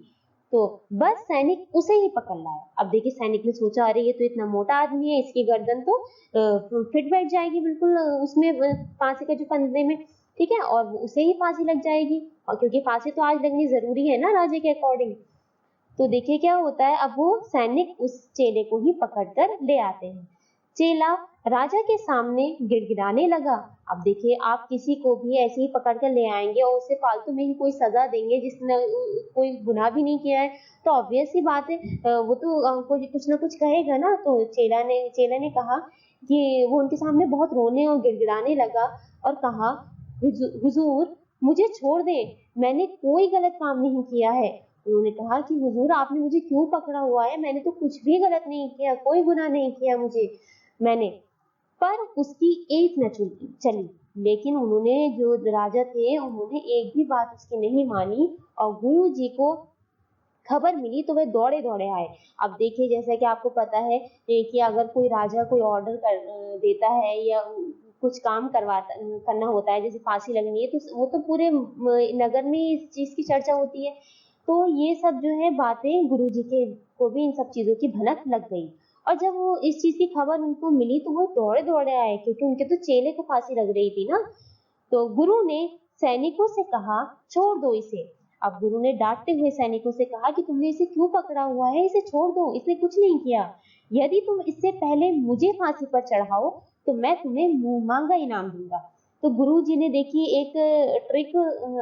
तो बस सैनिक उसे ही पकड़ लाया। अब देखिए सैनिक ने सोचा अरे ये तो इतना मोटा आदमी है, इसकी गर्दन तो फिट बैठ जाएगी बिल्कुल उसमें फांसी का जो फंदे में, ठीक है, और उसे ही फांसी लग जाएगी और क्योंकि फांसी तो आज लगनी जरूरी है ना राजे के अकॉर्डिंग। तो देखिए क्या होता है, अब वो सैनिक उस चेले को ही पकड़कर ले आते हैं। चेला राजा के सामने गिड़गिड़ाने लगा। अब देखिए आप किसी को भी ऐसे ही पकड़ कर ले आएंगे और उसे फालतू में ही कोई सजा देंगे जिसने कोई गुनाह भी नहीं किया है, तो ऑब्वियस सी बात है वो तो कुछ ना कुछ कहेगा ना। तो चेला ने कहा कि वो उनके सामने बहुत रोने और गिड़गिड़ाने लगा और कहा हुजूर मुझे छोड़ दे, मैंने कोई गलत काम नहीं किया है। उन्होंने कहा कि हुजूर आपने मुझे क्यों पकड़ा हुआ है, मैंने तो कुछ भी गलत नहीं किया, कोई गुनाह नहीं किया मैंने। पर उसकी एक न चली, लेकिन उन्होंने जो राजा थे उन्होंने एक भी बात उसकी नहीं मानी और गुरु जी को खबर मिली तो वे दौड़े दौड़े आए। अब देखिए जैसा कि आपको पता है कि अगर कोई राजा कोई ऑर्डर देता है या कुछ काम करना होता है, जैसे फांसी लगनी है, तो वो तो पूरे नगर में इस चीज की चर्चा होती है। तो ये सब जो है बातें गुरुजी के को भी इन सब चीजों की भनक लग गई और जब वो इस चीज की खबर उनको मिली तो वो दौड़े दौड़े आए क्योंकि उनके तो चेले को फांसी लग रही थी ना। तो गुरु ने सैनिकों से कहा छोड़ दो इसे। अब गुरु ने डांटते हुए सैनिकों से कहा कि तुमने इसे क्यों पकड़ा हुआ है, इसे छोड़ दो, इसने कुछ नहीं किया। यदि तुम इससे पहले मुझे फांसी पर चढ़ाओ तो मैं तुम्हें मुंह मांगा इनाम दूंगा। तो गुरु जी ने देखिए एक ट्रिक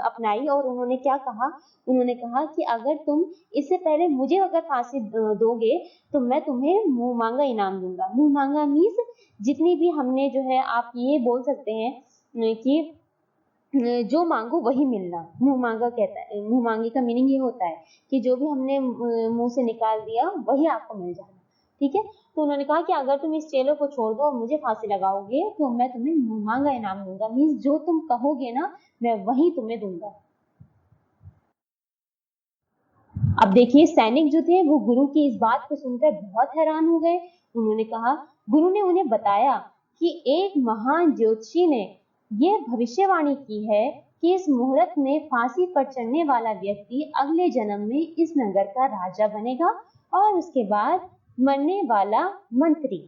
अपनाई और उन्होंने क्या कहा, उन्होंने कहा कि अगर तुम इससे पहले मुझे अगर फांसी दोगे तो मैं तुम्हें मुंह मांगा इनाम दूंगा। मुंह मांगा मीन्स जितनी भी हमने जो है आप ये बोल सकते हैं कि जो मांगो वही मिलना, मुंह मांगा कहता है, मुंह मांगे का मीनिंग ये होता है कि जो भी हमने मुंह से निकाल दिया वही आपको मिल जाना। ठीक है, तो उन्होंने कहा कि अगर तुम इस चेलो को छोड़ दो और मुझे फांसी लगाओगे तो मैं तुम्हें मुंह मांगा इनाम दूंगा, मीन्स जो तुम कहोगे ना मैं वही तुम्हें दूंगा। अब देखिए सैनिक जो थे वो गुरु की इस बात को सुनकर बहुत हैरान हो गए। उन्होंने कहा, गुरु ने उन्हें बताया कि एक महान ज्योतिषी ने यह भविष्यवाणी की है कि इस मुहूर्त में फांसी पर चढ़ने वाला व्यक्ति अगले जन्म में इस नगर का राजा बनेगा और उसके बाद मरने वाला मंत्री।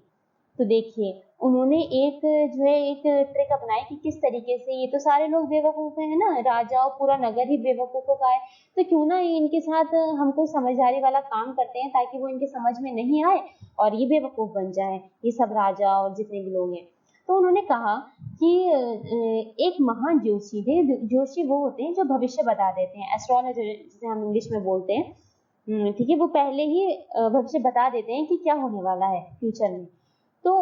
तो देखिए उन्होंने एक जो है एक ट्रिक अपनाई कि किस तरीके से, ये तो सारे लोग बेवकूफ हैं ना, राजा और पूरा नगर ही बेवकूफों का है, तो क्यों ना इनके साथ हम कोई समझदारी वाला काम करते हैं ताकि वो इनके समझ में नहीं आए और ये बेवकूफ बन जाए, ये सब राजा और जितने भी लोग हैं। तो उन्होंने कहा कि एक महान ज्योतिषी थे, ज्योतिषी वो होते हैं जो भविष्य बता देते हैं, एस्ट्रोलॉजर जिसे हम इंग्लिश में बोलते हैं। ठीक है, वो पहले ही भविष्य बता देते हैं कि क्या होने वाला है फ्यूचर में। तो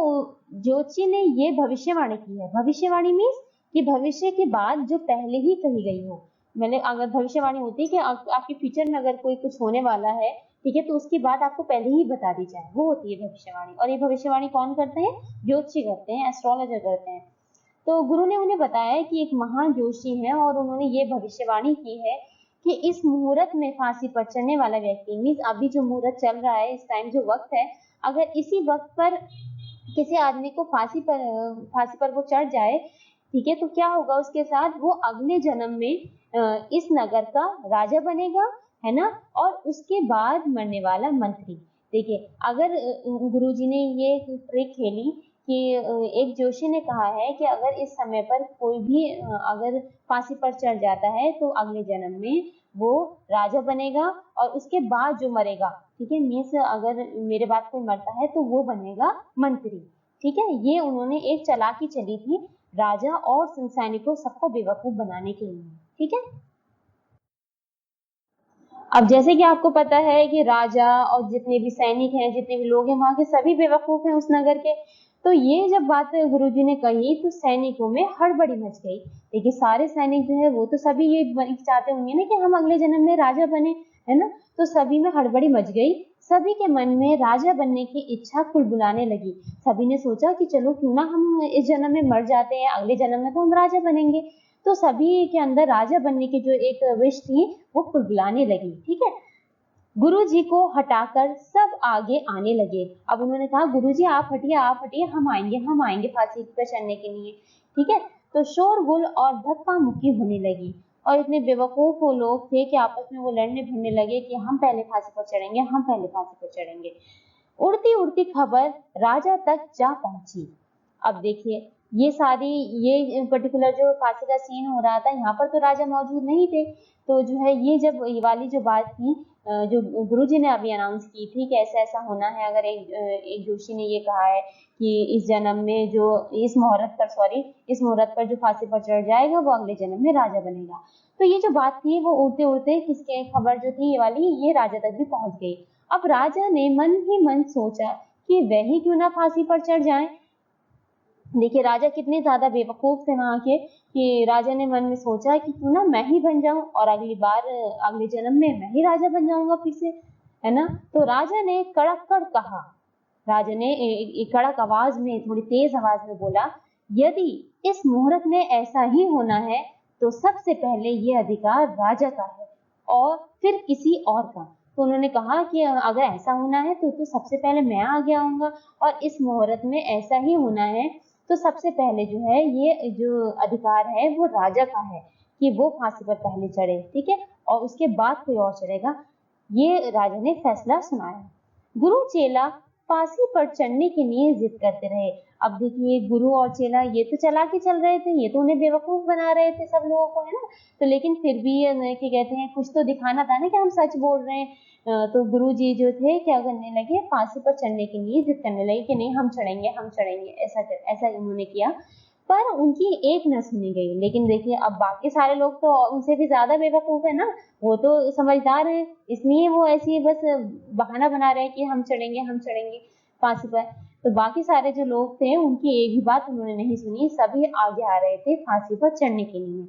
ज्योतिषी ने ये भविष्यवाणी की है, भविष्यवाणी मीन्स कि भविष्य की बात जो पहले ही कही गई हो। मैंने अगर भविष्यवाणी होती है कि आपके फ्यूचर में अगर कोई कुछ होने वाला है, ठीक है, तो उसकी बात आपको पहले ही बता दी जाए, वो होती है भविष्यवाणी। और ये भविष्यवाणी कौन करते हैं? ज्योतिषी करते हैं, एस्ट्रोलॉजर करते हैं। तो गुरु ने उन्हें बताया कि एक महान ज्योतिषी है और उन्होंने ये भविष्यवाणी की है कि इस मुहूर्त में फांसी पर चढ़ने वाला व्यक्ति, मीन्स अभी जो मुहूर्त चल रहा है, इस टाइम जो वक्त है, अगर इसी वक्त पर किसी आदमी को फांसी पर वो चढ़ जाए, ठीक है, तो क्या होगा उसके साथ? वो अगले जन्म में इस नगर का राजा बनेगा, है ना, और उसके बाद मरने वाला मंत्री। देखिए अगर गुरुजी ने ये ट्रिक खेली कि एक जोशी ने कहा है कि अगर इस समय पर कोई भी अगर फांसी पर चढ़ जाता है तो अगले जन्म में वो राजा बनेगा और उसके बाद जो मरेगा, ठीक है, मीन्स अगर मेरे बाद कोई मरता है तो वो बनेगा मंत्री। ठीक है, ये उन्होंने एक चालाकी चली थी राजा और सैनिकों सबको बेवकूफ बनाने के लिए। ठीक है, अब जैसे कि आपको पता है कि राजा और जितने भी सैनिक हैं, जितने भी लोग हैं वहां के, सभी बेवकूफ हैं उस नगर के। तो ये जब बात गुरुजी ने कही तो सैनिकों में हड़बड़ी मच गई। देखिए सारे सैनिक जो है वो तो सभी ये चाहते होंगे ना कि हम अगले जन्म में राजा बने, है ना, तो सभी में हड़बड़ी मच गई। सभी के मन में राजा बनने की इच्छा कुलबुलाने लगी। सभी ने सोचा कि चलो क्यों ना हम इस जन्म में मर जाते हैं, अगले जन्म में तो हम राजा बनेंगे। तो सभी के अंदर राजा बनने की जो एक विश थी वो कुलबुलाने लगी। ठीक है, गुरुजी को हटाकर सब आगे आने लगे। अब उन्होंने कहा, गुरुजी आप हटिए, हम आएंगे फांसी पर चढ़ने के लिए। ठीक है, तो शोरगुल और धक्का मुक्की होने लगी और इतने बेवकूफ वो लोग थे कि आपस में वो लड़ने भिड़ने लगे कि हम पहले फांसी पर चढ़ेंगे, हम पहले फांसी पर चढ़ेंगे। उड़ती उड़ती खबर राजा तक जा पहुंची। अब देखिए ये सारी, ये पर्टिकुलर जो फांसी का सीन हो रहा था, यहाँ पर तो राजा मौजूद नहीं थे। तो जो है ये जब ये वाली जो बात थी जो गुरुजी ने अभी अनाउंस की थी कि ऐसा ऐसा होना है, अगर एक जोशी ने ये कहा है कि इस जन्म में जो इस मुहूर्त पर जो फांसी पर चढ़ जाएगा वो अगले जन्म में राजा बनेगा। तो ये जो बात थी वो उड़ते उड़ते किसके खबर जो थी ये वाली, ये राजा तक भी पहुंच गई। अब राजा ने मन ही मन सोचा कि वह ही क्यों ना फांसी पर चढ़ जाए। देखिए राजा कितने ज्यादा बेवकूफ थे वहां के कि राजा ने मन में सोचा कि क्यों ना मैं ही बन जाऊं और अगली बार अगले जन्म में मैं ही राजा बन जाऊंगा फिर से, है ना। तो राजा ने कड़क कहा, राजा ने एक कड़क आवाज में, थोड़ी तेज आवाज में बोला, यदि इस मुहूर्त में ऐसा ही होना है तो सबसे पहले ये अधिकार राजा का है और फिर किसी और का। तो उन्होंने कहा कि अगर ऐसा होना है तो सबसे पहले मैं आगे आऊंगा और इस मुहूर्त में ऐसा ही होना है तो सबसे पहले जो है ये जो अधिकार है वो राजा का है कि वो फांसी पर पहले चढ़े। ठीक है, और उसके बाद कोई और चढ़ेगा। ये राजा ने फैसला सुनाया। गुरु चेला फांसी पर चढ़ने के लिए जिद करते रहे। अब देखिए गुरु और चेला ये तो चालाकी चल रहे थे, ये तो उन्हें बेवकूफ बना रहे थे सब लोगों को, है ना। तो लेकिन फिर भी क्या कहते हैं, कुछ तो दिखाना था ना कि हम सच बोल रहे हैं। तो गुरु जी जो थे क्या करने लगे, फांसी पर चढ़ने के लिए जिद करने लगे कि नहीं हम चढ़ेंगे, ऐसा उन्होंने किया। पर उनकी एक न सुनी गई। लेकिन देखिए अब बाकी सारे लोग तो उनसे भी ज्यादा बेवकूफ है ना, वो तो समझदार है, इसलिए वो ऐसी बस बहाना बना रहे हैं कि हम चढ़ेंगे फांसी पर। तो बाकी सारे जो लोग थे उनकी एक भी बात उन्होंने नहीं सुनी, सभी आगे आ रहे थे फांसी पर चढ़ने के लिए।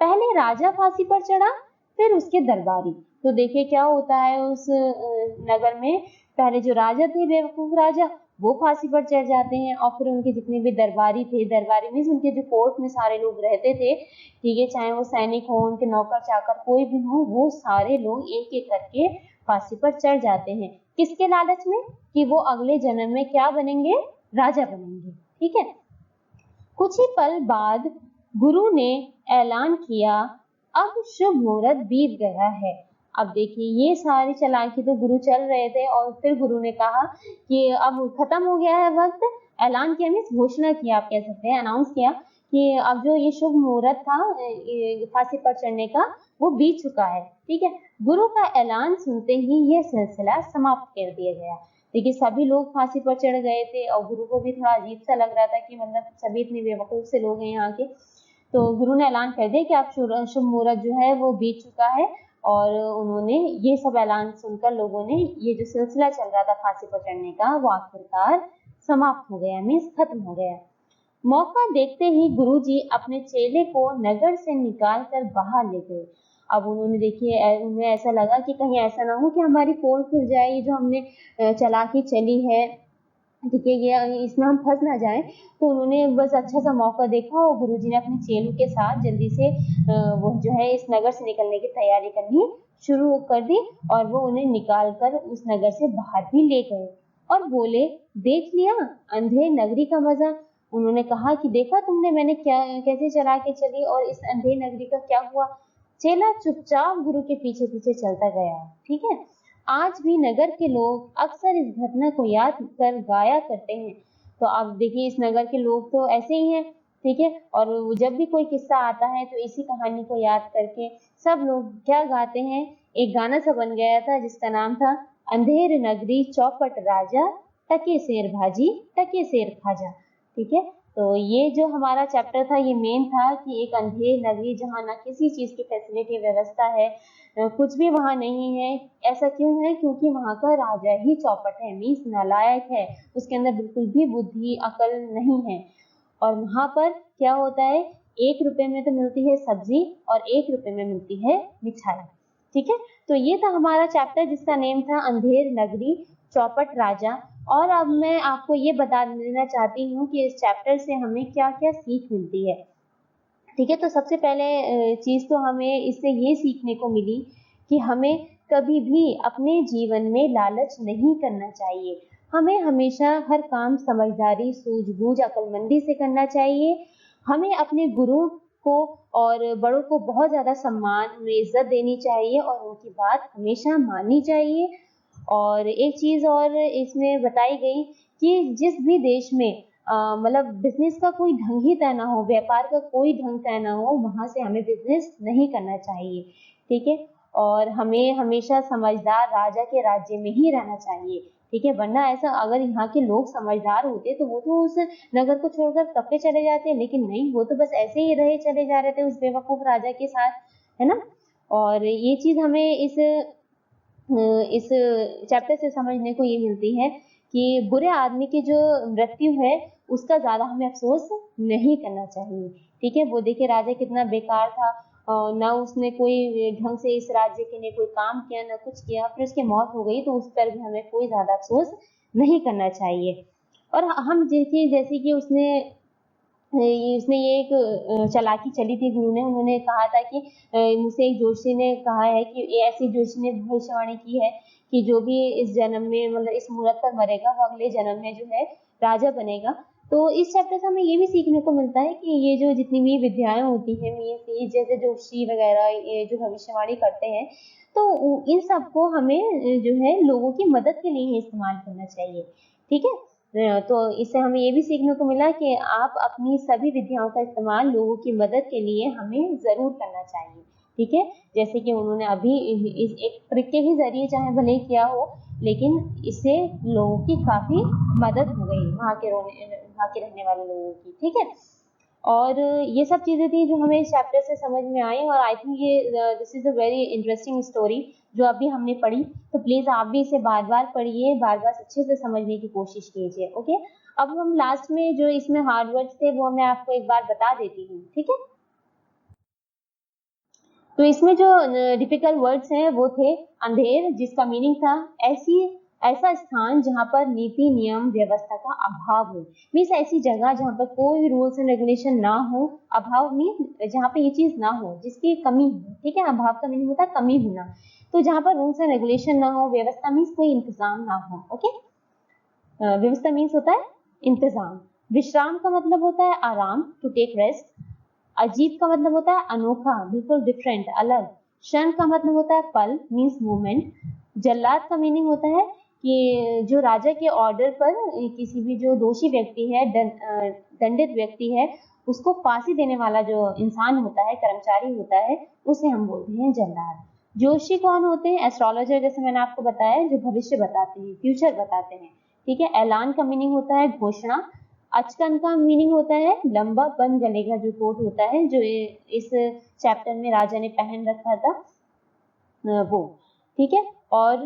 पहले राजा फांसी पर चढ़ा, फिर उसके दरबारी। तो देखिए क्या होता है उस नगर में, पहले जो राजा थे, बेवकूफ राजा, वो फांसी पर चढ़ जाते हैं, और फिर उनके जितने भी दरबारी थे, दरबारी मीन्स उनके जो कोर्ट में सारे लोग रहते थे, ठीक है, चाहे वो सैनिक हो, उनके नौकर चाकर कोई भी हो, वो सारे लोग एक एक करके फांसी पर चढ़ जाते हैं। किसके लालच में? कि वो अगले जन्म में क्या बनेंगे? राजा बनेंगे। ठीक है। कुछ ही पल बाद गुरु ने ऐलान किया, अब शुभ मुहूर्त बीत गया है। अब देखिए ये सारी चालाकी तो गुरु चल रहे थे, और फिर गुरु ने कहा कि अब खत्म हो गया है वक्त। ऐलान किया मीन्स घोषणा किया, आप कह सकते हैं, अनाउंस किया कि अब जो ये शुभ मुहूर्त था फांसी पर चढ़ने का, वो बीत चुका है। ठीक है। गुरु का ऐलान सुनते ही यह सिलसिला समाप्त कर दिया गया। देखिए सभी लोग फांसी पर चढ़ गए थे, और गुरु को भी थोड़ा अजीब सा लग रहा था कि मतलब सभी इतने बेवकूफ से लोग हैं यहाँ के। तो गुरु ने ऐलान कर दिया कि अब शुभ मुहूर्त जो है वो बीत चुका है, और उन्होंने ये सब ऐलान सुनकर लोगों ने ये जो सिलसिला चल रहा था फांसी पर चढ़ने का, वो आखिरकार समाप्त हो गया, मीन्स खत्म हो गया। मौका देखते ही गुरुजी अपने चेले को नगर से निकाल कर बाहर ले गए। अब उन्होंने देखिए उन्हें ऐसा लगा कि कहीं ऐसा ना हो कि हमारी पोल खुल जाए, ये जो हमने चालाकी चली है, ठीक है, ये इसमें हम फंस ना जाएं। तो उन्होंने बस अच्छा सा मौका देखा, और गुरुजी ने अपने चेलों के साथ जल्दी से वो जो है इस नगर से निकलने की तैयारी करनी शुरू कर दी, और वो उन्हें निकाल कर उस नगर से बाहर भी ले गए, और बोले, देख लिया अंधेर नगरी का मजा। उन्होंने कहा कि देखा तुमने मैंने क्या कैसे चला के चली, और इस अंधेर नगरी का क्या हुआ। चेला चुपचाप गुरु के पीछे पीछे चलता गया। ठीक है। आज भी नगर के लोग अक्सर इस घटना को याद कर गाया करते हैं। तो आप देखिए इस नगर के लोग तो ऐसे ही हैं। ठीक है। और जब भी कोई किस्सा आता है तो इसी कहानी को याद करके सब लोग क्या गाते हैं, एक गाना सा बन गया था जिसका नाम था, अंधेर नगरी चौपट राजा, टके शेर भाजी टके शेर खाजा। ठीक है। तो ये जो हमारा चैप्टर था, ये मेन था कि एक अंधेर नगरी जहाँ ना किसी चीज की फैसिलिटी व्यवस्था है, कुछ भी वहां नहीं है। ऐसा क्यों है? क्योंकि वहां का राजा ही चौपट है, मीन्स नालायक है, उसके अंदर बिल्कुल भी बुद्धि अकल नहीं है। और वहां पर क्या होता है, 1 रुपए में तो मिलती है सब्जी, और 1 रुपए में मिलती है मिठाई। ठीक है। तो ये था हमारा चैप्टर जिसका नेम था अंधेर नगरी चौपट राजा। और अब मैं आपको ये बता देना चाहती हूँ कि इस चैप्टर से हमें क्या क्या सीख मिलती है। ठीक है। तो सबसे पहले चीज तो हमें इससे ये सीखने को मिली कि हमें कभी भी अपने जीवन में लालच नहीं करना चाहिए। हमें हमेशा हर काम समझदारी, सूझबूझ, अक्लमंदी से करना चाहिए। हमें अपने गुरु को और बड़ों को बहुत ज्यादा सम्मान, उन्हें इज्जत देनी चाहिए, और उनकी बात हमेशा माननी चाहिए। और एक चीज और इसमें बताई गई कि जिस भी देश में मतलब बिजनेस का कोई ढंग ही तय ना हो, व्यापार का कोई ढंग तय ना हो, वहां से हमें बिजनेस नहीं करना चाहिए। ठीक है। और हमें हमेशा समझदार राजा के राज्य में ही रहना चाहिए। ठीक है। वरना ऐसा, अगर यहाँ के लोग समझदार होते तो वो तो उस नगर को छोड़कर कब के चले जाते, लेकिन नहीं, वो तो बस ऐसे ही रहे चले जा रहे थे उस बेवकूफ राजा के साथ, है ना। और ये चीज हमें इस चैप्टर से समझने को ये मिलती है कि बुरे आदमी की जो मृत्यु है उसका ज्यादा हमें अफसोस नहीं करना चाहिए। ठीक है। वो देखिए राजा कितना बेकार था, ना उसने कोई ढंग से इस राज्य के लिए कोई काम किया, ना कुछ किया, फिर उसकी मौत हो गई, तो उस पर भी हमें कोई ज्यादा अफसोस नहीं करना चाहिए। और हम देखिए जैसे कि उसने ये एक चालाकी चली थी गुरु ने, उन्होंने कहा था कि मुझसे एक जोशी ने कहा है कि ऐसी जोशी ने भविष्यवाणी की है कि जो भी इस जन्म में मतलब इस मुहूर्त पर मरेगा, वो अगले जन्म में जो है राजा बनेगा। तो इस चैप्टर से हमें ये भी सीखने को मिलता है कि ये जो जितनी भी विद्याएं होती हैं, ये जैसे जोशी वगैरह ये जो भविष्यवाणी करते हैं, तो इन सबको हमें जो है लोगों की मदद के लिए ही इस्तेमाल करना चाहिए। ठीक है। तो इससे हमें ये भी सीखने को मिला कि आप अपनी सभी विद्याओं का इस्तेमाल लोगों की मदद के लिए हमें जरूर करना चाहिए। ठीक है। जैसे कि उन्होंने अभी इस एक ट्रिक के ही जरिए चाहे भले ही किया हो, लेकिन इससे लोगों की काफी मदद हो गई, वहाँ के रहने वाले लोगों की। ठीक है। और ये सब चीजें थी जो हमें इस चैप्टर से समझ में आई, और आई थिंक ये this is a very interesting story जो अभी हमने पढ़ी। तो प्लीज आप भी इसे बार बार पढ़िए, बार बार अच्छे से समझने की कोशिश कीजिए। ओके। अब हम लास्ट में जो इसमें हार्ड वर्ड्स थे वो मैं आपको एक बार बता देती हूँ। ठीक है। तो इसमें जो डिफिकल्ट वर्ड्स हैं वो थे अंधेर, जिसका मीनिंग था ऐसा स्थान जहां पर नीति नियम व्यवस्था का अभाव हो, मीन्स ऐसी जगह जहां पर कोई भी रूल्स एंड रेगुलेशन ना हो। अभाव मीन जहां पे ये चीज ना हो, जिसकी कमी हो, ठीक है। अभाव का मीनिंग होता है कमी होना। तो जहां पर रूल्स एंड रेगुलेशन ना हो, व्यवस्था मीन्स कोई इंतजाम ना हो, ओके। व्यवस्था मीन्स होता है इंतजाम। विश्राम का मतलब होता है आराम, टू टेक रेस्ट। अजीब का मतलब होता है अनोखा, बिल्कुल डिफरेंट, अलग। क्षण का मतलब होता है पल, मीन्स मूवमेंट। जल्लाद का मीनिंग होता है कि जो राजा के ऑर्डर पर किसी भी जो दोषी व्यक्ति है, दंडित व्यक्ति है, उसको फांसी देने वाला जो इंसान होता है, कर्मचारी होता है, उसे हम बोलते हैं जल्लाद। जोशी कौन होते हैं? एस्ट्रोलॉजर, जैसे मैंने आपको बताया, जो भविष्य बताते हैं, फ्यूचर बताते हैं, ठीक है। ऐलान का मीनिंग होता है घोषणा। अचकन का मीनिंग होता है लंबा बंद गले का जो कोट होता है, जो इस चैप्टर में राजा ने पहन रखा था, वो, ठीक है। और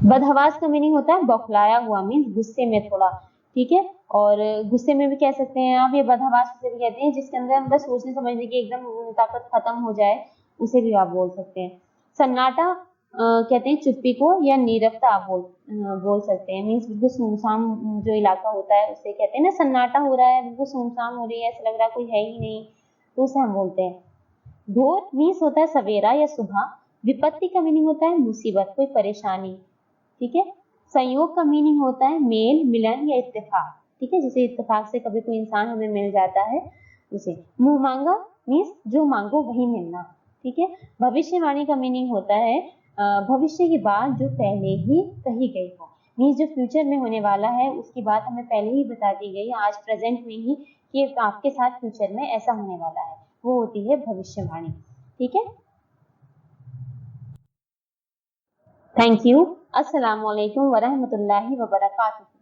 बदहवास का मीनिंग होता है बौखलाया हुआ, मीन्स गुस्से में थोड़ा, ठीक है। और गुस्से में भी कह सकते हैं आप, ये बदहवास उसे भी कहते हैं जिसके अंदर अंदर सोचने समझने की एकदम ताकत खत्म हो जाए, उसे भी आप बोल सकते हैं। सन्नाटा कहते हैं चुप्पी को, या नीरवता आप बोल सकते हैं, मीन्स बिल्कुल सुनसान जो इलाका होता है उसे कहते हैं ना, सन्नाटा हो रहा है, बिल्कुल सुनसान हो रही है, ऐसा लग रहा है कोई है ही नहीं, तो उसे हम बोलते हैं। घोर मीन्स होता है सवेरा या सुबह। विपत्ति का मीनिंग होता है मुसीबत, कोई परेशानी, ठीक है। संयोग का मीनिंग होता है मेल, मिलन या इत्तेफाक, ठीक है। जैसे इत्तेफाक से कभी कोई इंसान हमें मिल जाता है, उसे। मुंह मांगा मीन्स जो मांगो वही मिलना, ठीक है। भविष्यवाणी का मीनिंग होता है भविष्य की बात जो पहले ही कही गई हो, मीन्स जो फ्यूचर में होने वाला है उसकी बात हमें पहले ही बता दी गई, आज प्रेजेंट में ही, कि आपके साथ फ्यूचर में ऐसा होने वाला है, वो होती है भविष्यवाणी, ठीक है। Thank you. अस्सलाम वालेकुम वरहमतुल्लाहि वबरकातुहू।